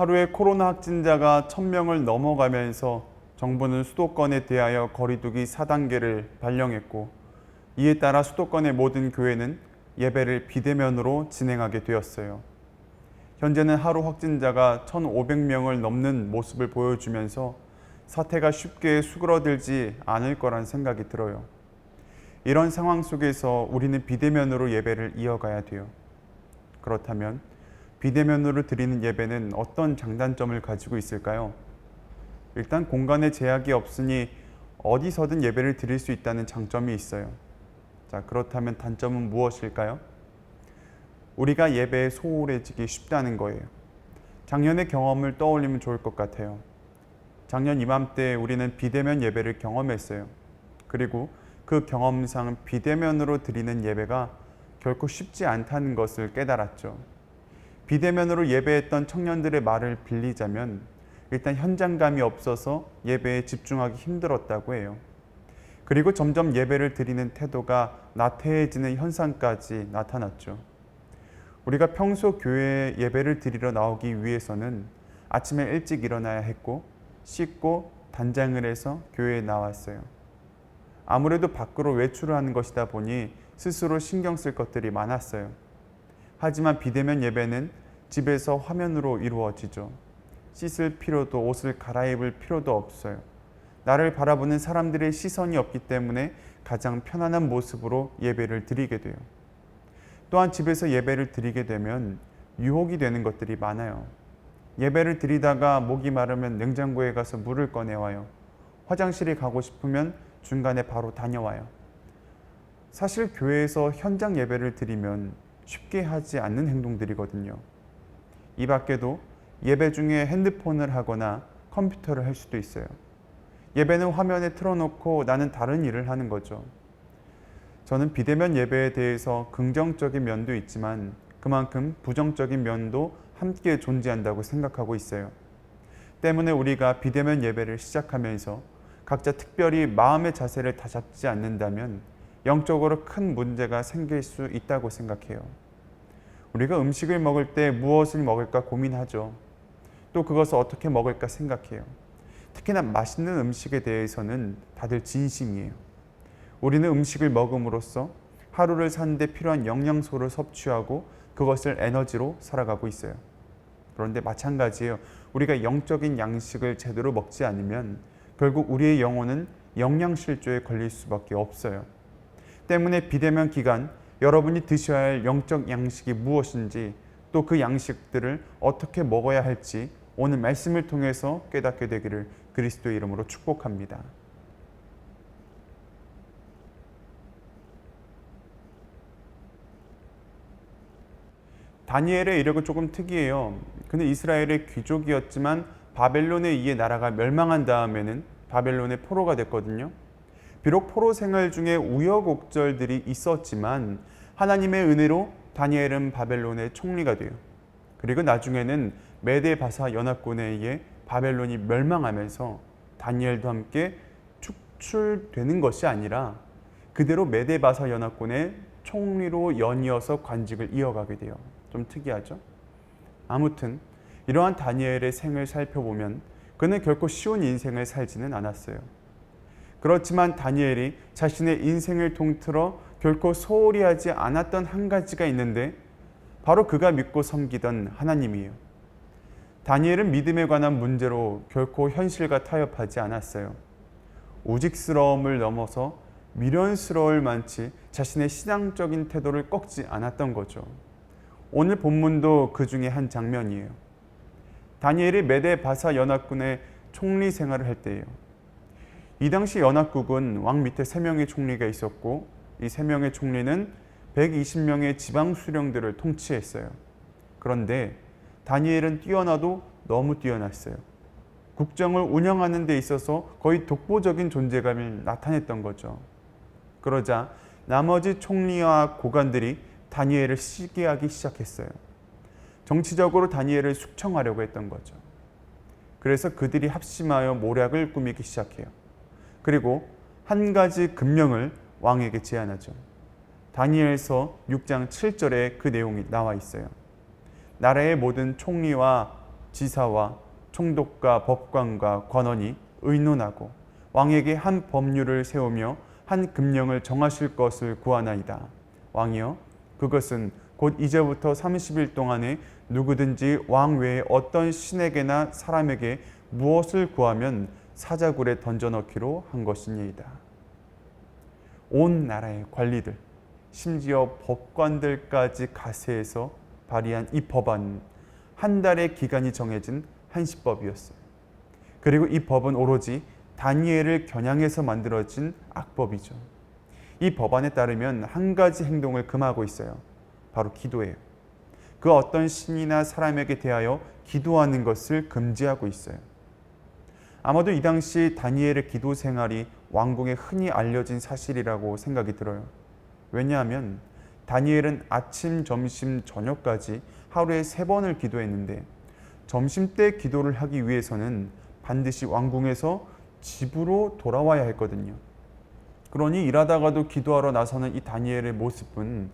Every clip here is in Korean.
하루에 코로나 확진자가 1,000명을 넘어가면서 정부는 수도권에 대하여 거리두기 4단계를 발령했고, 이에 따라 수도권의 모든 교회는 예배를 비대면으로 진행하게 되었어요. 현재는 하루 확진자가 1,500명을 넘는 모습을 보여주면서 사태가 쉽게 수그러들지 않을 거란 생각이 들어요. 이런 상황 속에서 우리는 비대면으로 예배를 이어가야 돼요. 그렇다면 비대면으로 드리는 예배는 어떤 장단점을 가지고 있을까요? 일단 공간에 제약이 없으니 어디서든 예배를 드릴 수 있다는 장점이 있어요. 자, 그렇다면 단점은 무엇일까요? 우리가 예배에 소홀해지기 쉽다는 거예요. 작년의 경험을 떠올리면 좋을 것 같아요. 작년 이맘때 우리는 비대면 예배를 경험했어요. 그리고 그 경험상 비대면으로 드리는 예배가 결코 쉽지 않다는 것을 깨달았죠. 비대면으로 예배했던 청년들의 말을 빌리자면 일단 현장감이 없어서 예배에 집중하기 힘들었다고 해요. 그리고 점점 예배를 드리는 태도가 나태해지는 현상까지 나타났죠. 우리가 평소 교회에 예배를 드리러 나오기 위해서는 아침에 일찍 일어나야 했고 씻고 단장을 해서 교회에 나왔어요. 아무래도 밖으로 외출을 하는 것이다 보니 스스로 신경 쓸 것들이 많았어요. 하지만 비대면 예배는 집에서 화면으로 이루어지죠. 씻을 필요도 옷을 갈아입을 필요도 없어요. 나를 바라보는 사람들의 시선이 없기 때문에 가장 편안한 모습으로 예배를 드리게 돼요. 또한 집에서 예배를 드리게 되면 유혹이 되는 것들이 많아요. 예배를 드리다가 목이 마르면 냉장고에 가서 물을 꺼내와요. 화장실에 가고 싶으면 중간에 바로 다녀와요. 사실 교회에서 현장 예배를 드리면 쉽게 하지 않는 행동들이거든요. 이 밖에도 예배 중에 핸드폰을 하거나 컴퓨터를 할 수도 있어요. 예배는 화면에 틀어놓고 나는 다른 일을 하는 거죠. 저는 비대면 예배에 대해서 긍정적인 면도 있지만 그만큼 부정적인 면도 함께 존재한다고 생각하고 있어요. 때문에 우리가 비대면 예배를 시작하면서 각자 특별히 마음의 자세를 다잡지 않는다면 영적으로 큰 문제가 생길 수 있다고 생각해요. 우리가 음식을 먹을 때 무엇을 먹을까 고민하죠. 또 그것을 어떻게 먹을까 생각해요. 특히나 맛있는 음식에 대해서는 다들 진심이에요. 우리는 음식을 먹음으로써 하루를 사는데 필요한 영양소를 섭취하고 그것을 에너지로 살아가고 있어요. 그런데 마찬가지예요. 우리가 영적인 양식을 제대로 먹지 않으면 결국 우리의 영혼은 영양실조에 걸릴 수밖에 없어요. 때문에 비대면 기간 여러분이 드셔야 할 영적 양식이 무엇인지 또 그 양식들을 어떻게 먹어야 할지 오늘 말씀을 통해서 깨닫게 되기를 그리스도의 이름으로 축복합니다. 다니엘의 이력은 조금 특이해요. 그는 이스라엘의 귀족이었지만 바벨론에 의해 나라가 멸망한 다음에는 바벨론의 포로가 됐거든요. 비록 포로 생활 중에 우여곡절들이 있었지만 하나님의 은혜로 다니엘은 바벨론의 총리가 돼요. 그리고 나중에는 메데 바사 연합군에 의해 바벨론이 멸망하면서 다니엘도 함께 축출되는 것이 아니라 그대로 메데 바사 연합군의 총리로 연이어서 관직을 이어가게 돼요. 좀 특이하죠? 아무튼 이러한 다니엘의 생을 살펴보면 그는 결코 쉬운 인생을 살지는 않았어요. 그렇지만 다니엘이 자신의 인생을 통틀어 결코 소홀히 하지 않았던 한 가지가 있는데 바로 그가 믿고 섬기던 하나님이에요. 다니엘은 믿음에 관한 문제로 결코 현실과 타협하지 않았어요. 우직스러움을 넘어서 미련스러울 만치 자신의 신앙적인 태도를 꺾지 않았던 거죠. 오늘 본문도 그 중에 한 장면이에요. 다니엘이 메데 바사 연합군의 총리 생활을 할 때예요. 이 당시 연합국은 왕 밑에 3명의 총리가 있었고 이 3명의 총리는 120명의 지방 수령들을 통치했어요. 그런데 다니엘은 뛰어나도 너무 뛰어났어요. 국정을 운영하는 데 있어서 거의 독보적인 존재감을 나타냈던 거죠. 그러자 나머지 총리와 고관들이 다니엘을 시기하기 시작했어요. 정치적으로 다니엘을 숙청하려고 했던 거죠. 그래서 그들이 합심하여 모략을 꾸미기 시작해요. 그리고 한 가지 금령을 왕에게 제안하죠. 다니엘서 6장 7절에 그 내용이 나와 있어요. 나라의 모든 총리와 지사와 총독과 법관과 관원이 의논하고 왕에게 한 법률을 세우며 한 금령을 정하실 것을 구하나이다. 왕이여, 그것은 곧 이제부터 30일 동안에 누구든지 왕 외에 어떤 신에게나 사람에게 무엇을 구하면 사자굴에 던져넣기로 한 것이니이다. 온 나라의 관리들, 심지어 법관들까지 가세해서 발의한 이 법안은 한 달의 기간이 정해진 한시법이었어요. 그리고 이 법은 오로지 다니엘을 겨냥해서 만들어진 악법이죠. 이 법안에 따르면 한 가지 행동을 금하고 있어요. 바로 기도예요. 그 어떤 신이나 사람에게 대하여 기도하는 것을 금지하고 있어요. 아마도 이 당시 다니엘의 기도 생활이 왕궁에 흔히 알려진 사실이라고 생각이 들어요. 왜냐하면 다니엘은 아침, 점심, 저녁까지 하루에 3번을 기도했는데 점심때 기도를 하기 위해서는 반드시 왕궁에서 집으로 돌아와야 했거든요. 그러니 일하다가도 기도하러 나서는 이 다니엘의 모습은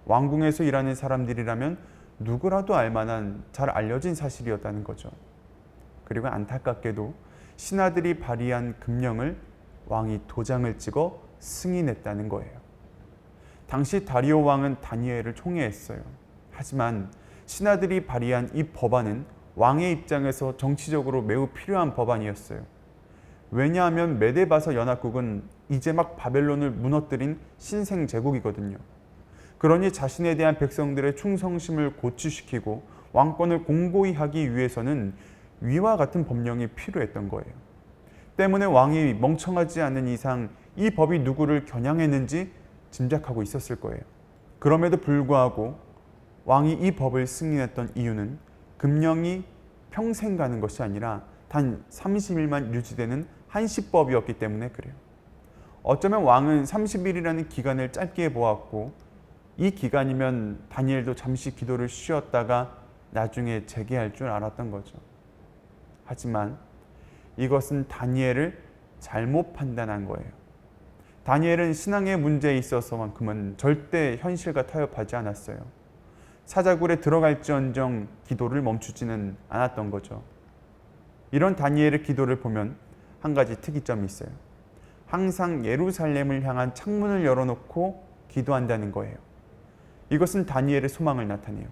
왕궁에서 일하는 사람들이라면 누구라도 알만한 잘 알려진 사실이었다는 거죠. 그리고 안타깝게도 신하들이 발의한 금령을 왕이 도장을 찍어 승인했다는 거예요. 당시 다리오 왕은 다니엘을 총애했어요. 하지만 신하들이 발의한 이 법안은 왕의 입장에서 정치적으로 매우 필요한 법안이었어요. 왜냐하면 메데바서 연합국은 이제 막 바벨론을 무너뜨린 신생 제국이거든요. 그러니 자신에 대한 백성들의 충성심을 고취시키고 왕권을 공고히 하기 위해서는 위와 같은 법령이 필요했던 거예요. 때문에 왕이 멍청하지 않은 이상 이 법이 누구를 겨냥했는지 짐작하고 있었을 거예요. 그럼에도 불구하고 왕이 이 법을 승인했던 이유는 금령이 평생 가는 것이 아니라 단 30일만 유지되는 한시법이었기 때문에 그래요. 어쩌면 왕은 30일이라는 기간을 짧게 보았고 이 기간이면 다니엘도 잠시 기도를 쉬었다가 나중에 재개할 줄 알았던 거죠. 하지만 이것은 다니엘을 잘못 판단한 거예요. 다니엘은 신앙의 문제에 있어서만큼은 절대 현실과 타협하지 않았어요. 사자굴에 들어갈지언정 기도를 멈추지는 않았던 거죠. 이런 다니엘의 기도를 보면 한 가지 특이점이 있어요. 항상 예루살렘을 향한 창문을 열어놓고 기도한다는 거예요. 이것은 다니엘의 소망을 나타내요.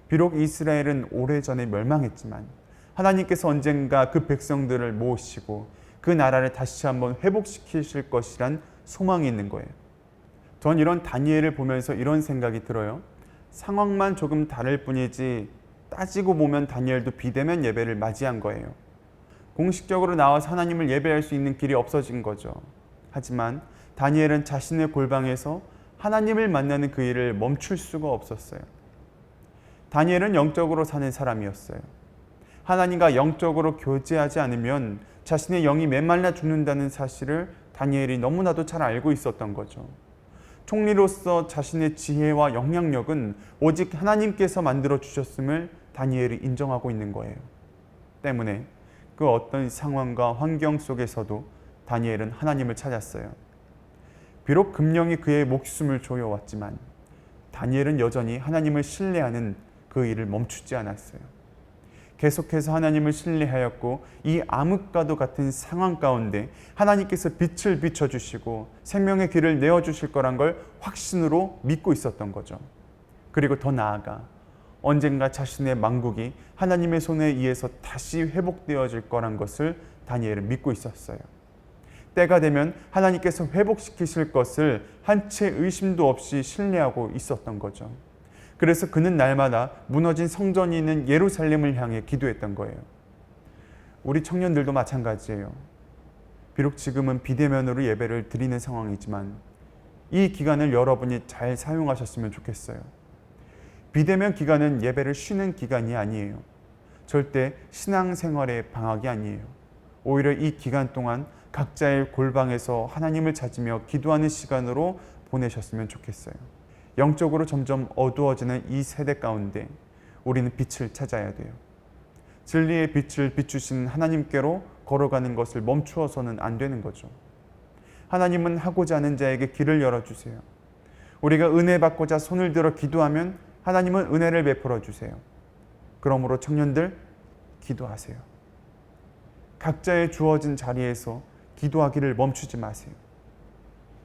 비록 이스라엘은 오래전에 멸망했지만 하나님께서 언젠가 그 백성들을 모으시고 그 나라를 다시 한번 회복시키실 것이란 소망이 있는 거예요. 전 이런 다니엘을 보면서 이런 생각이 들어요. 상황만 조금 다를 뿐이지 따지고 보면 다니엘도 비대면 예배를 맞이한 거예요. 공식적으로 나와서 하나님을 예배할 수 있는 길이 없어진 거죠. 하지만 다니엘은 자신의 골방에서 하나님을 만나는 그 일을 멈출 수가 없었어요. 다니엘은 영적으로 사는 사람이었어요. 하나님과 영적으로 교제하지 않으면 자신의 영이 메말라 죽는다는 사실을 다니엘이 너무나도 잘 알고 있었던 거죠. 총리로서 자신의 지혜와 영향력은 오직 하나님께서 만들어 주셨음을 다니엘이 인정하고 있는 거예요. 때문에 그 어떤 상황과 환경 속에서도 다니엘은 하나님을 찾았어요. 비록 금령이 그의 목숨을 조여왔지만 다니엘은 여전히 하나님을 신뢰하는 그 일을 멈추지 않았어요. 계속해서 하나님을 신뢰하였고 이 암흑과도 같은 상황 가운데 하나님께서 빛을 비춰주시고 생명의 길을 내어주실 거란 걸 확신으로 믿고 있었던 거죠. 그리고 더 나아가 언젠가 자신의 만국이 하나님의 손에 의해서 다시 회복되어질 거란 것을 다니엘은 믿고 있었어요. 때가 되면 하나님께서 회복시키실 것을 한 채 의심도 없이 신뢰하고 있었던 거죠. 그래서 그는 날마다 무너진 성전이 있는 예루살렘을 향해 기도했던 거예요. 우리 청년들도 마찬가지예요. 비록 지금은 비대면으로 예배를 드리는 상황이지만 이 기간을 여러분이 잘 사용하셨으면 좋겠어요. 비대면 기간은 예배를 쉬는 기간이 아니에요. 절대 신앙생활의 방학이 아니에요. 오히려 이 기간 동안 각자의 골방에서 하나님을 찾으며 기도하는 시간으로 보내셨으면 좋겠어요. 영적으로 점점 어두워지는 이 세대 가운데 우리는 빛을 찾아야 돼요. 진리의 빛을 비추신 하나님께로 걸어가는 것을 멈추어서는 안 되는 거죠. 하나님은 하고자 하는 자에게 길을 열어주세요. 우리가 은혜 받고자 손을 들어 기도하면 하나님은 은혜를 베풀어 주세요. 그러므로 청년들, 기도하세요. 각자의 주어진 자리에서 기도하기를 멈추지 마세요.